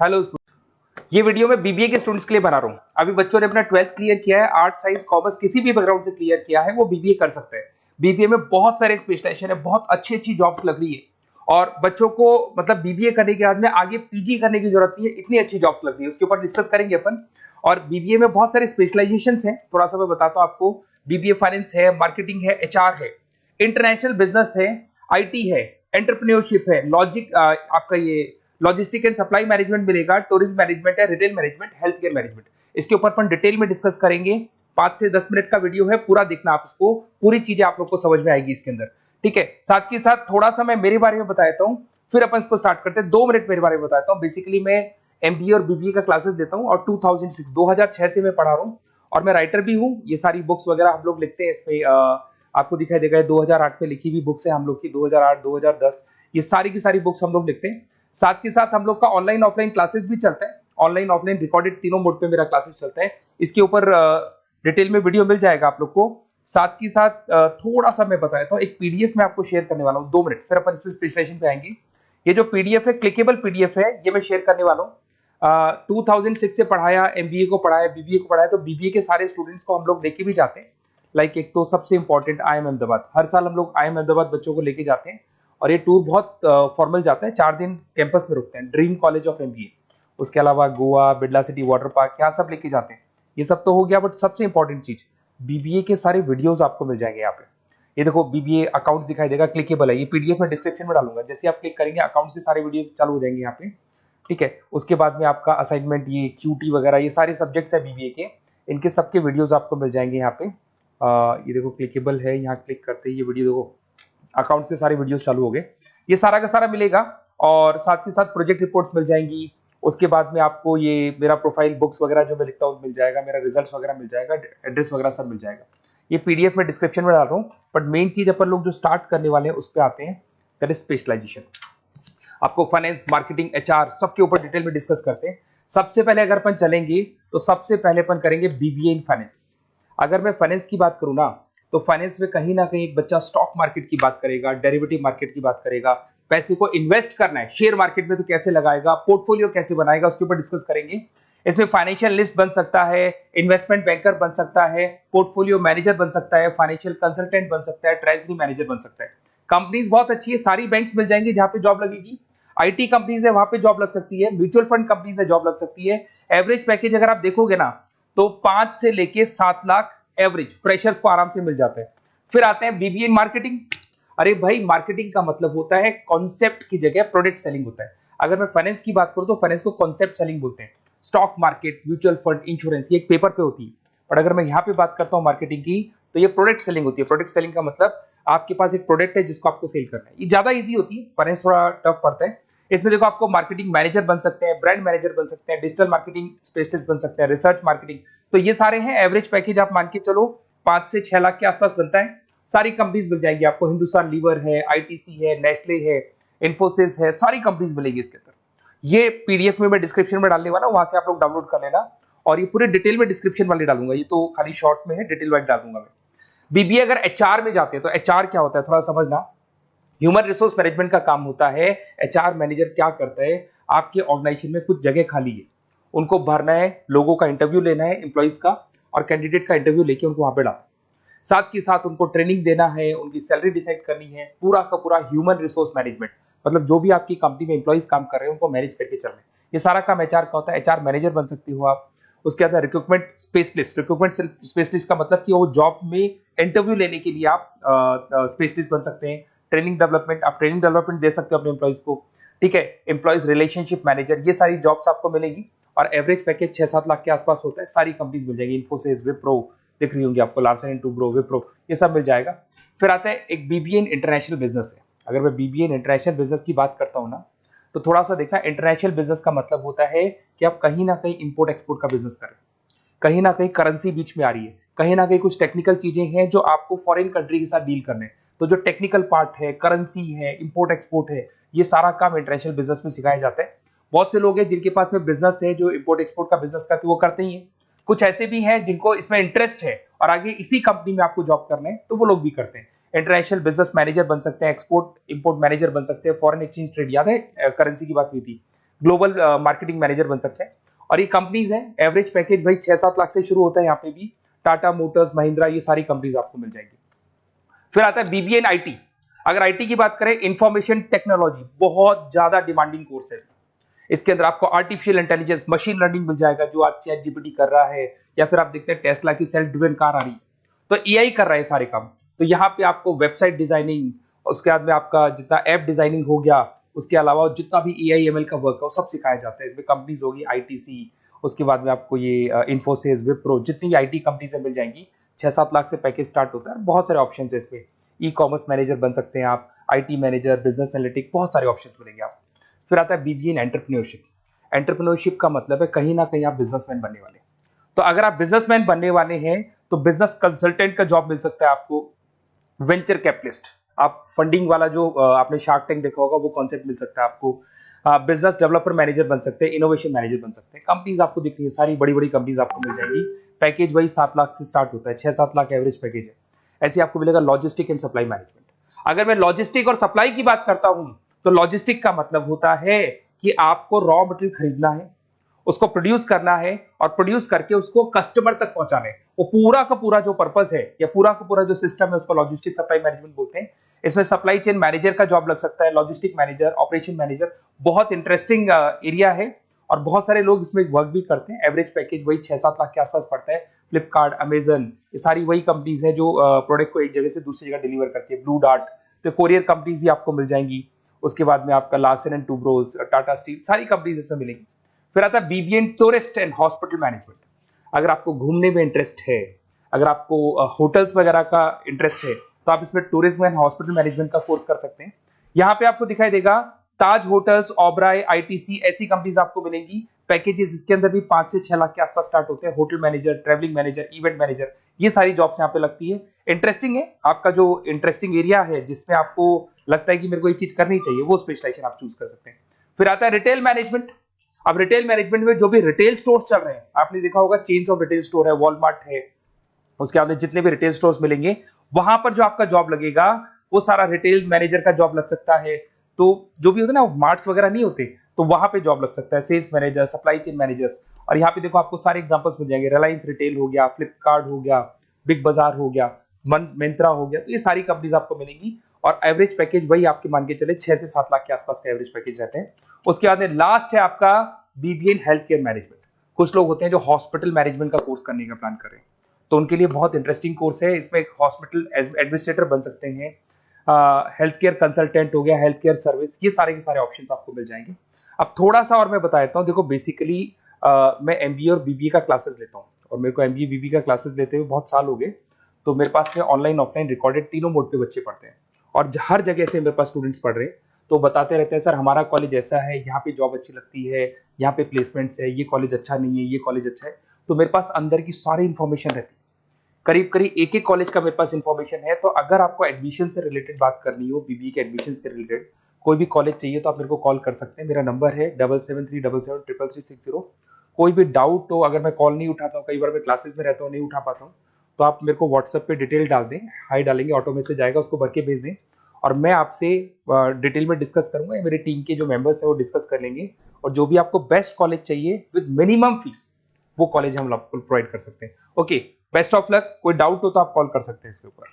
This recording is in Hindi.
हेलो, ये वीडियो मैं बीबीए के स्टूडेंट्स के लिए बना रहा हूँ। अभी बच्चों ने अपना 12th क्लियर किया है, आर्ट साइंस कॉमर्स किसी भी बैकग्राउंड से क्लियर किया है, वो बीबीए कर सकते हैं। बीबीए में बहुत सारे स्पेशलाइजेशन है, बहुत अच्छी अच्छी जॉब्स लग रही है और बच्चों को मतलब बीबीए करने के बाद में आगे पीजी करने की जरूरत नहीं है, इतनी अच्छी जॉब्स लग रही है, उसके ऊपर डिस्कस करेंगे अपन। और बीबीए में बहुत सारे स्पेशलाइजेशन है, थोड़ा सा मैं बताता हूँ आपको। बीबीए फाइनेंस है, मार्केटिंग है, एचआर है, इंटरनेशनल बिजनेस है, आईटी है, एंटरप्रेन्योरशिप है, लॉजिक आपका ये लॉजिस्टिक एंड सप्लाई मैनेजमेंट मिलेगा, टूरिज्म मैनेजमेंट है, retail management, health care management. इसके ऊपर अपन डिटेल में डिस्कस करेंगे। 5 से 10 मिनट का वीडियो है, पूरा देखना आप उसको, पूरी चीजें आप लोग को समझ में आएगी इसके अंदर। ठीक है, साथ के साथ थोड़ा सा मैं मेरे बारे में बताता हूँ, फिर अपन इसको स्टार्ट करते हैं। 2 मिनट मेरे बारे में बताता हूँ। बेसिकली मैं एमबीए और बीबीए का क्लासेस देता हूँ और 2006 से मैं पढ़ा रहा हूँ और मैं राइटर भी हूँ। ये सारी बुक्स वगैरह हम लोग लिखते हैं इसमें, आपको दिखाई देगा 2008 में लिखी हुई बुक्स है हम लोग की, 2008 2010 ये सारी की सारी बुक्स हम लोग लिखते हैं। साथ के साथ हम लोग का ऑनलाइन ऑफलाइन क्लासेस भी चलता है, ऑनलाइन ऑफलाइन रिकॉर्डेड तीनों मोड पे मेरा क्लासेस चलता है। इसके ऊपर डिटेल में वीडियो मिल जाएगा आप लोग को। साथ के साथ थोड़ा सा मैं बताता हूँ, एक पीडीएफ में आपको शेयर करने वाला हूँ, 2 मिनट, फिर अपन इसमें स्पेशलाइजेशन पे आएंगे। ये जो पीडीएफ है, क्लिकेबल पीडीएफ है, ये मैं शेयर करने वाला हूँ। 2006 से पढ़ाया, एमबीए को पढ़ाया, बीबीए को पढ़ाया, तो बीबीए के सारे स्टूडेंट्स को हम लोग लेके भी जाते हैं। लाइक एक तो सबसे इंपॉर्टेंट आईएम अहमदाबाद, हर साल हम लोग आईएम अहमदाबाद बच्चों को लेके जाते हैं और ये टूर बहुत फॉर्मल जाता है, 4 दिन कैंपस में रुकते हैं, ड्रीम कॉलेज ऑफ एमबीए। उसके अलावा Goa, Birla city water park, यहाँ सब लेके जाते हैं। ये सब तो हो गया, बट सबसे इंपॉर्टेंट चीज बीबीए के सारे वीडियोस आपको मिल जाएंगे यहाँ पे। ये देखो बीबीए अकाउंट्स दिखाई देगा, क्लिकेबल है, ये पीडीएफ में डिस्क्रिप्शन में डालूंगा। जैसे आप क्लिक करेंगे अकाउंट्स के सारे वीडियो चालू हो जाएंगे यहाँ पे। ठीक है, उसके बाद में आपका असाइनमेंट, ये क्यूटी वगैरह, ये सारे सब्जेक्ट्स है बीबीए के, इनके सबके वीडियोस आपको मिल जाएंगे यहाँ पे। ये देखो क्लिकेबल है, यहाँ क्लिक करते ही ये वीडियो देखो, अकाउंट्स के सारे वीडियोस चालू हो गए, ये सारा का सारा मिलेगा। और साथ के साथ प्रोजेक्ट रिपोर्ट्स मिल जाएंगी। उसके बाद में आपको ये मेरा प्रोफाइल बुक्स वगैरह जो मैं लिखता हूँ मिल जाएगा, मेरा रिजल्ट्स वगैरह मिल जाएगा, एड्रेस वगैरह सब मिल जाएगा। ये पीडीएफ में डिस्क्रिप्शन में डाल रहा हूँ। बट मेन चीज अपन लोग जो स्टार्ट करने वाले हैं उस पर आते हैं, दैट इज स्पेशलाइजेशन। आपको फाइनेंस, मार्केटिंग, एचआर सबके ऊपर डिटेल में डिस्कस करते हैं। सबसे पहले अगर अपन चलेंगे तो सबसे पहले अपन करेंगे बीबीए इन फाइनेंस। अगर मैं फाइनेंस की बात करूँ ना, तो फाइनेंस में कहीं ना कहीं एक बच्चा स्टॉक मार्केट की बात करेगा, डेरिवेटिव मार्केट की बात करेगा, पैसे को इन्वेस्ट करना है शेयर मार्केट में तो कैसे लगाएगा, पोर्टफोलियो कैसे बनाएगा, उसके ऊपर डिस्कस करेंगे। इसमें फाइनेंशियल लिस्ट बन सकता है, इन्वेस्टमेंट बैंकर बन सकता है, पोर्टफोलियो मैनेजर बन सकता है, फाइनेंशियल कंसल्टेंट बन सकता है, ट्रेजरी मैनेजर बन सकता है। कंपनीज बहुत अच्छी है, सारी बैंक्स मिल जाएंगी जहां पे जॉब लगेगी। आईटी कंपनीज है, वहां पे जॉब लग सकती है, म्यूचुअल फंड कंपनीज है, जॉब लग सकती है। एवरेज पैकेज अगर आप देखोगे ना, तो 5 से लेके 7 लाख एवरेज फ्रेशर्स को आराम से मिल जाता है। फिर आते हैं बीबीए इन मार्केटिंग। अरे भाई, मार्केटिंग का मतलब होता है कॉन्सेप्ट की जगह प्रोडक्ट सेलिंग होता है। अगर मैं फाइनेंस की बात करूं तो फाइनेंस को कॉन्सेप्ट सेलिंग बोलते हैं। Stock market, mutual fund, insurance, ये एक पेपर पे होती है। और अगर मैं यहाँ पे बात करता हूँ मार्केटिंग की, तो ये प्रोडक्ट सेलिंग होती है। प्रोडक्ट सेलिंग का मतलब आपके पास एक प्रोडक्ट है जिसको आपको सेल करना है। ये ज्यादा ईजी होती है, फाइनेंस थोड़ा टफ पड़ता है। इसमें देखो आपको मार्केटिंग मैनेजर बन सकते हैं, ब्रांड मैनेजर बन सकते हैं, डिजिटल मार्केटिंग स्पेशलिस्ट बन सकते हैं, रिसर्च मार्केटिंग, तो ये सारे हैं। एवरेज पैकेज आप मान के चलो 5 से 6 लाख के आसपास बनता है। सारी कंपनीज मिल जाएंगी आपको, हिंदुस्तान लीवर है, आईटीसी है, नेस्ले है, इन्फोसिस है, सारी कंपनीज मिलेगी इसके अंदर। ये पीडीएफ में मैं डिस्क्रिप्शन में डालने वाला हूं, वहां से आप लोग डाउनलोड कर लेना। और ये पूरे डिटेल में डिस्क्रिप्शन वाले डालूंगा, ये तो खाली शॉर्ट में है, डिटेल वाइज डाल दूंगा मैं। बीबीए अगर एचआर में जाते हैं तो एचआर क्या होता है थोड़ा समझना। ह्यूमन रिसोर्स मैनेजमेंट का काम होता है। एचआर मैनेजर क्या करता है, आपके ऑर्गेनाइजेशन में कुछ जगह खाली है, उनको भरना है, लोगों का इंटरव्यू लेना है, एम्प्लॉइज का, और कैंडिडेट का इंटरव्यू लेके उनको वहां पे डालना। साथ के साथ उनको ट्रेनिंग देना है, उनकी सैलरी डिसाइड करनी है, पूरा का पूरा ह्यूमन रिसोर्स मैनेजमेंट, मतलब जो भी आपकी कंपनी में एम्प्लॉइज काम कर रहे हैं उनको मैनेज करके चलना है। ये सारा काम एचआर का होता है। एचआर मैनेजर बन सकते हो आप। उसके बाद रिक्रूटमेंट स्पेशलिस्ट। रिक्रूटमेंट स्पेशलिस्ट का मतलब कि वो जॉब में इंटरव्यू लेने के लिए आप स्पेशलिस्ट बन सकते हैं। ट्रेनिंग डेवलपमेंट, आप ट्रेनिंग डेवलपमेंट दे सकते हो अपने एम्प्लॉइज को। ठीक है, एम्प्लॉइज रिलेशनशिप मैनेजर, ये सारी जॉब्स आपको मिलेगी। और एवरेज पैकेज 6-7 लाख के आसपास होता है। सारी कंपनीज मिल जाएगी, इन्फोसिस, विप्रो दिख रही होंगी आपको, लार्सन एंड टुब्रो, विप्रो, ये सब मिल जाएगा। फिर आता है एक बीबीए इन इंटरनेशनल बिजनेस है। अगर मैं बीबीए इन इंटरनेशनल बिजनेस की बात करता हूँ ना, तो थोड़ा सा देखना, इंटरनेशनल बिजनेस का मतलब होता है कि आप कहीं ना कहीं इंपोर्ट एक्सपोर्ट का बिजनेस करें, कहीं ना कहीं करेंसी बीच में आ रही है, कहीं ना कहीं कुछ टेक्निकल चीजें हैं जो आपको फॉरेन कंट्री के साथ डील करने, तो जो टेक्निकल पार्ट है, करेंसी है, इंपोर्ट एक्सपोर्ट है, ये सारा काम इंटरनेशनल बिजनेस में सिखाया जाता है। बहुत से लोग हैं जिनके पास में बिजनेस है जो इंपोर्ट एक्सपोर्ट का बिजनेस करते, वो करते ही हैं। कुछ ऐसे भी हैं जिनको इसमें इंटरेस्ट है और आगे इसी कंपनी में आपको जॉब करना है, तो वो लोग भी करते हैं। इंटरनेशनल बिजनेस मैनेजर बन सकते हैं, एक्सपोर्ट इंपोर्ट मैनेजर बन सकते हैं, फॉरेन एक्सचेंज ट्रेड, याद है करेंसी की बात हुई थी, ग्लोबल मार्केटिंग मैनेजर बन सकते हैं। और ये कंपनीज है, एवरेज पैकेज भाई 6-7 लाख से शुरू होता है। यहाँ पे भी टाटा मोटर्स, महिंद्रा, ये सारी कंपनीज आपको मिल जाएगी। फिर आता है बीबीए इन आईटी। अगर आईटी की बात करें, इंफॉर्मेशन टेक्नोलॉजी बहुत ज्यादा डिमांडिंग कोर्स है। इसके अंदर आपको आर्टिफिशियल इंटेलिजेंस, मशीन लर्निंग मिल जाएगा, जो आज चैट जीपीटी कर रहा है, या फिर आप देखते हैं टेस्ला की सेल्फ ड्रिवन कार आ रही है, तो एआई कर रहा है सारे काम। तो यहाँ पे आपको वेबसाइट डिजाइनिंग, उसके बाद में आपका जितना ऐप डिजाइनिंग हो गया, उसके अलावा जितना भी एआई एमएल का वर्क है वो सब सिखाया जाता है। इसमें कंपनीज होगी आईटीसी, उसके बाद में आपको ये इन्फोसिस, विप्रो, जितनी भी आईटी कंपनीज मिल जाएंगी। 6-7 लाख से पैकेज स्टार्ट होता है। बहुत सारे ऑप्शन है इसमें। ई कॉमर्स मैनेजर बन सकते हैं आप, आईटी मैनेजर, बिजनेस एनालिटिक, बहुत सारे ऑप्शन मिलेंगे आप। फिर आता है बीबीए इन एंटरप्रेन्योरशिप। एंटरप्रेन्योरशिप का मतलब है कहीं ना कहीं आप बिजनेसमैन बनने वाले। तो अगर आप बिजनेसमैन बनने वाले हैं तो बिजनेस कंसल्टेंट का जॉब मिल सकता है आपको। वेंचर कैपिटलिस्ट, आप फंडिंग वाला जो आपने शार्क टैंक देखा होगा वो कॉन्सेप्ट मिल सकता है आपको। बिजनेस डेवलपर मैनेजर बन सकते हैं, इनोवेशन मैनेजर बन सकते हैं। कंपनीज आपको दिख रही है, सारी बड़ी बड़ी कंपनीज आपको मिल जाएंगी। पैकेज वही 7 लाख से स्टार्ट होता है, 6-7 लाख एवरेज पैकेज है। ऐसे आपको मिलेगा लॉजिस्टिक एंड सप्लाई मैनेजमेंट। अगर मैं लॉजिस्टिक और सप्लाई की बात करता हूं तो लॉजिस्टिक का मतलब होता है कि आपको रॉ मटेरियल खरीदना है, उसको प्रोड्यूस करना है, और प्रोड्यूस करके उसको कस्टमर तक पहुंचाना है। वो पूरा का पूरा जो पर्पस है या पूरा का पूरा जो सिस्टम है उसको लॉजिस्टिक सप्लाई मैनेजमेंट बोलते हैं। इसमें सप्लाई चेन मैनेजर का जॉब लग सकता है, लॉजिस्टिक मैनेजर, ऑपरेशन मैनेजर। बहुत इंटरेस्टिंग एरिया है और बहुत सारे लोग इसमें वर्क भी करते हैं। एवरेज पैकेज वही 6-7 लाख के आसपास पड़ता है। फ्लिपकार्ट, अमेजन, ये सारी वही कंपनीज है जो प्रोडक्ट को एक जगह से दूसरी जगह डिलीवर करती है। ब्लू डार्ट, तो कोरियर कंपनीज भी आपको मिल जाएंगी। उसके बाद में आपका Larsen and Toubro, Tata steel, सारी कंपनीज इसमें मिलेंगी। फिर आता है BBA in tourist and hospital management. अगर आपको घूमने में इंटरेस्ट है, अगर आपको होटल्स वगैरह का इंटरेस्ट है, तो आप इसमें टूरिज्म एंड हॉस्पिटल मैनेजमेंट का कोर्स कर सकते हैं। यहाँ पे आपको दिखाई देगा ताज होटल्स, ओबराय, आईटीसी, ऐसी कंपनीज आपको मिलेंगी। पैकेजेस इसके अंदर भी 5 से 6 लाख के आसपास स्टार्ट होते हैं। Hotel manager, travelling manager, event manager, ये सारी जॉब्स यहाँ पे लगती है। इंटरेस्टिंग है, आपका जो इंटरेस्टिंग एरिया है जिसमें आपको लगता है कि मेरे को ये चीज करनी चाहिए, वो स्पेशलाइजेशन आप चूज कर सकते हैं। फिर आता है रिटेल मैनेजमेंट। अब रिटेल मैनेजमेंट में जो भी रिटेल स्टोर्स चल रहे हैं, आपने देखा होगा चेन्स ऑफ रिटेल स्टोर है, वॉलमार्ट है, उसके बाद जितने भी रिटेल स्टोर्स मिलेंगे वहां पर जो आपका जॉब लगेगा वो सारा रिटेल मैनेजर का जॉब लग सकता है। तो जो भी होता है ना, मार्ट्स वगैरह नहीं होते, तो वहां पे जॉब लग सकता है, sales manager, supply chain managers. और यहाँ पे देखो आपको सारे एग्जांपल्स मिल जाएंगे। रिलायंस रिटेल हो गया, फ्लिपकार्ट हो गया, बिग बाजार हो गया, मिंत्रा हो गया, तो ये सारी कंपनीज आपको मिलेंगी। और एवरेज पैकेज वही आपके मान के चले 6 से 7 लाख के आसपास का एवरेज पैकेज रहते हैं। उसके बाद लास्ट है आपका BBA in health care management. कुछ लोग होते हैं जो हॉस्पिटल मैनेजमेंट का कोर्स करने का प्लान कर रहे हैं, तो उनके लिए बहुत इंटरेस्टिंग कोर्स है। इसमें एक हॉस्पिटल एडमिनिस्ट्रेटर बन सकते हैं, हेल्थ केयर कंसल्टेंट हो गया, हेल्थ केयर सर्विस, ये सारे के सारे ऑप्शंस आपको मिल जाएंगे। अब थोड़ा सा और मैं बता देता हूँ। देखो बेसिकली मैं एमबीए और बीबीए का क्लासेस लेता हूँ, और मेरे को एमबीए बीबीए का क्लासेस लेते हुए बहुत साल हो गए। तो मेरे पास में ऑनलाइन ऑफलाइन रिकॉर्डेड तीनों मोड पे बच्चे पढ़ते हैं, और हर जगह से मेरे पास स्टूडेंट्स पढ़ रहे हैं। तो बताते रहते हैं सर हमारा कॉलेज ऐसा है, यहाँ पे जॉब अच्छी लगती है, यहाँ पे प्लेसमेंट्स है, ये कॉलेज अच्छा नहीं है, ये कॉलेज अच्छा है। तो मेरे पास अंदर की सारी इंफॉर्मेशन रहती है, करीब करीब एक एक कॉलेज का मेरे पास इंफॉर्मेशन है। तो अगर आपको एडमिशन से रिलेटेड बात करनी हो, बीबीए के एडमिशन से रिलेटेड कोई भी कॉलेज चाहिए, तो आप मेरे को कॉल कर सकते हैं। मेरा नंबर है 7737733360। कोई भी डाउट हो, अगर मैं कॉल नहीं उठाता हूँ, कई बार मैं क्लासेस में रहता हूँ, नहीं उठा पाता हूँ, तो आप मेरे को व्हाट्सएप पे डिटेल डाल दें, हाई डालेंगे, ऑटो मैसेज आएगा, उसको भर के भेज दें, और मैं आपसे डिटेल में डिस्कस करूंगा। मेरे टीम के जो मेंबर्स हैं वो डिस्कस कर लेंगे, और जो भी आपको बेस्ट कॉलेज चाहिए विद मिनिमम फीस, वो कॉलेज हम आपको प्रोवाइड कर सकते हैं। Okay, best of luck. कोई डाउट हो तो आप कॉल कर सकते हैं इसके ऊपर।